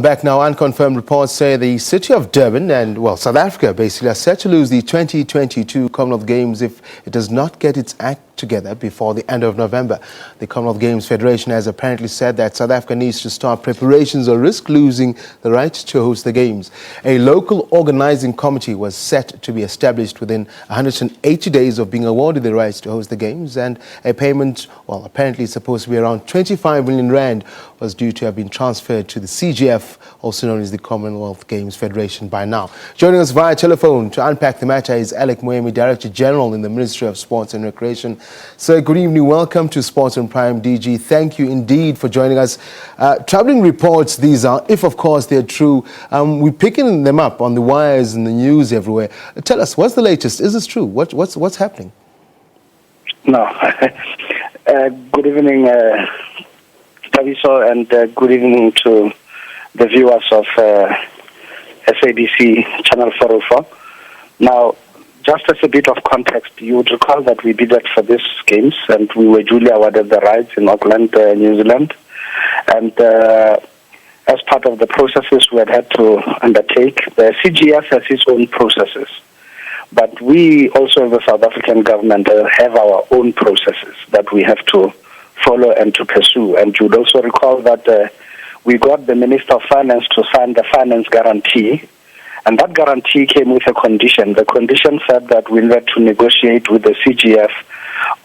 Back now, unconfirmed reports say the city of Durban and, well, South Africa basically are set to lose the 2022 Commonwealth Games if it does not get its act together before the end of November. The Commonwealth Games Federation has apparently said that South Africa needs to start preparations or risk losing the right to host the Games. A local organising committee was set to be established within 180 days of being awarded the rights to host the Games, and a payment, well, apparently supposed to be around 25 million rand, was due to have been transferred to the CGF, also known as the Commonwealth Games Federation, by now. Joining us via telephone to unpack the matter is Alec Moemi, Director General in the Ministry of Sports and Recreation. Sir, good evening. Welcome to Sports on Prime, DG. Thank you indeed for joining us. Troubling reports these are, if of course they're true. We're picking them up on the wires and the news everywhere. Tell us, what's the latest? Is this true? What's happening? No. Good evening, Taviso, and good evening to the viewers of SABC Channel 404. Now, just as a bit of context, you would recall that we bid for these games and we were duly awarded the rights in Auckland, New Zealand. And as part of the processes we had to undertake, the CGF has its own processes. But we also, the South African government, have our own processes that we have to follow and to pursue. And you'd also recall that we got the Minister of Finance to sign the finance guarantee, and that guarantee came with a condition. The condition said that we needed to negotiate with the CGF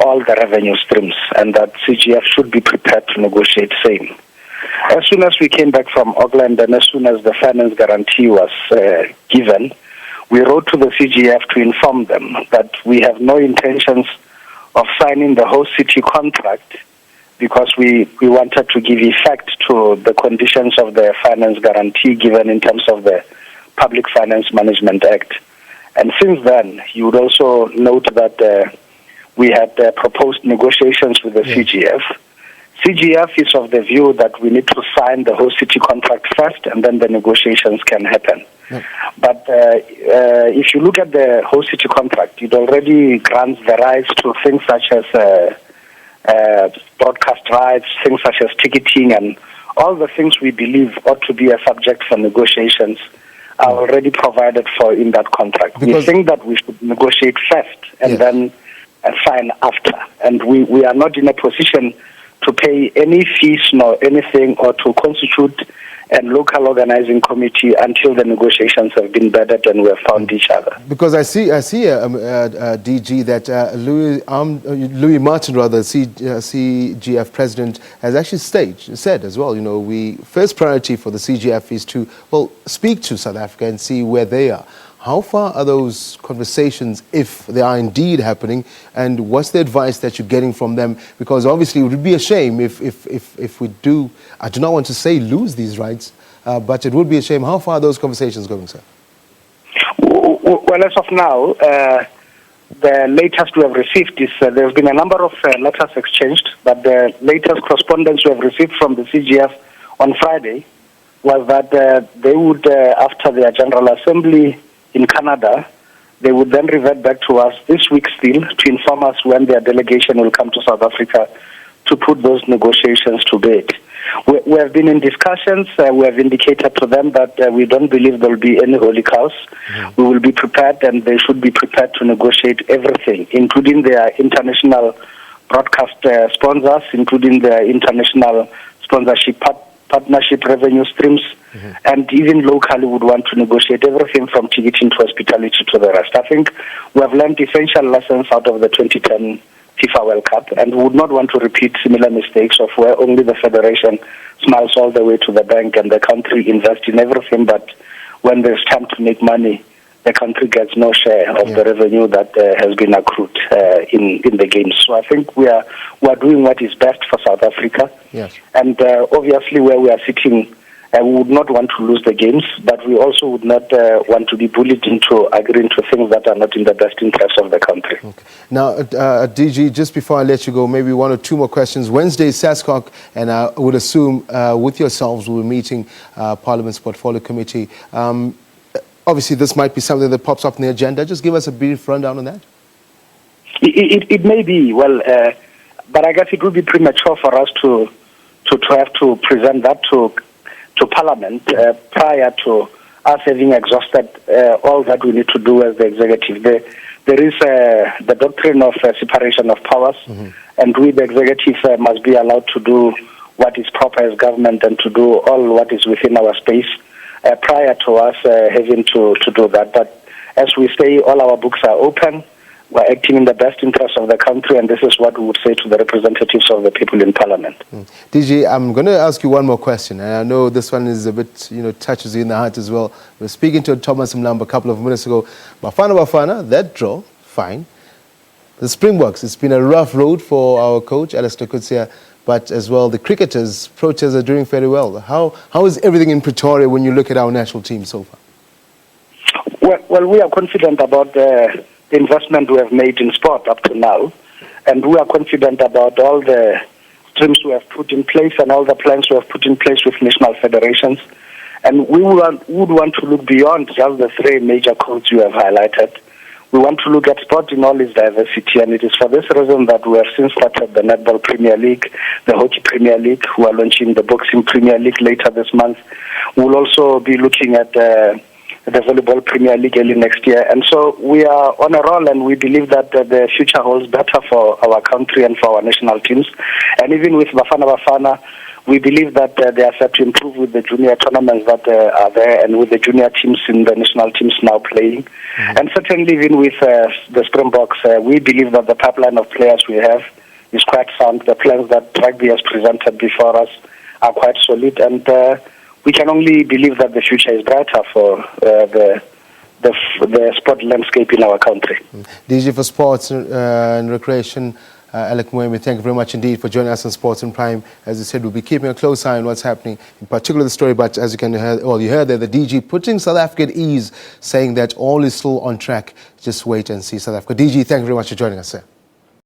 all the revenue streams, and that CGF should be prepared to negotiate same. As soon as we came back from Auckland and as soon as the finance guarantee was given, we wrote to the CGF to inform them that we have no intentions of signing the host city contract because we wanted to give effect to the conditions of the finance guarantee given in terms of the Public Finance Management Act. And since then, you would also note that we had proposed negotiations with the CGF. CGF is of the view that we need to sign the host city contract first and then the negotiations can happen. But if you look at the host city contract, it already grants the rights to things such as broadcast rights, things such as ticketing, and all the things we believe ought to be a subject for negotiations are already provided for in that contract. We think that we should negotiate first and then sign after. And we are not in a position to pay any fees nor anything or to constitute a local organizing committee until the negotiations have been bedded and we have found each other. Because I see, DG, that Louis Martin, CGF president, has actually said as well, first priority for the CGF is to, speak to South Africa and see where they are. How far are those conversations, if they are indeed happening, and what's the advice that you're getting from them? Because obviously it would be a shame if we do, I do not want to say lose these rights, but it would be a shame. How far are those conversations going, sir? Well, as of now, the latest we have received is there's been a number of letters exchanged, but the latest correspondence we have received from the CGF on Friday was that they would, after their General Assembly in Canada, they would then revert back to us this week still to inform us when their delegation will come to South Africa to put those negotiations to bed. We have been in discussions. We have indicated to them that we don't believe there will be any holy cows. We will be prepared, and they should be prepared to negotiate everything, including their international broadcast sponsors, including their international sponsorship partnership revenue streams, and even locally would want to negotiate everything from ticketing to hospitality to the rest. I think we have learned essential lessons out of the 2010 FIFA World Cup, and we would not want to repeat similar mistakes of where only the federation smiles all the way to the bank and the country invests in everything, but when there's time to make money, the country gets no share of the revenue that has been accrued in the games. So I think we are doing what is best for South Africa. Yes. And obviously where we are sitting, we would not want to lose the games, but we also would not want to be bullied into agreeing to things that are not in the best interest of the country. Okay. Now, DG, just before I let you go, maybe one or two more questions. Wednesday, SASCOC, and I would assume with yourselves, we're meeting Parliament's Portfolio Committee. Obviously, this might be something that pops up in the agenda. Just give us a brief rundown on that. It may be, but I guess it would be premature for us to have to present that to to Parliament prior to us having exhausted all that we need to do as the executive. There is the doctrine of separation of powers, and we, the executive, must be allowed to do what is proper as government and to do all what is within our space prior to us having to do that. But as we say, all our books are open. We're acting in the best interest of the country, and this is what we would say to the representatives of the people in Parliament. DG, I'm going to ask you one more question, and I know this one is a bit, touches you in the heart as well. We were speaking to Thomas Mlamba a couple of minutes ago. Bafana, that draw, fine. The Springboks, it's been a rough road for our coach, Alistair Coetzee, but as well the cricketers, Proteas are doing fairly well. How is everything in Pretoria when you look at our national team so far? Well, we are confident about the investment we have made in sport up to now, and we are confident about all the streams we have put in place and all the plans we have put in place with national federations. And we would want to look beyond just the three major codes you have highlighted. We want to look at sport in all its diversity, and it is for this reason that we have since started the Netball Premier League, the Hockey Premier League. We are launching the Boxing Premier League later this month. We'll also be looking at the Volleyball Premier League early next year. And so we are on a roll, and we believe that the future holds better for our country and for our national teams. And even with Bafana, we believe that they are set to improve with the junior tournaments that are there and with the junior teams in the national teams now playing. And certainly even with the Springboks, we believe that the pipeline of players we have is quite sound. The plans that rugby has presented before us are quite solid, and we can only believe that the future is brighter for the sport landscape in our country. DG for Sports and Recreation, Alec Moemi, thank you very much indeed for joining us on Sports in Prime. As you said, we'll be keeping a close eye on what's happening, in particular the story, but as you can hear, you heard there, the DG putting South Africa at ease, saying that all is still on track. Just wait and see, South Africa. DG, thank you very much for joining us, sir.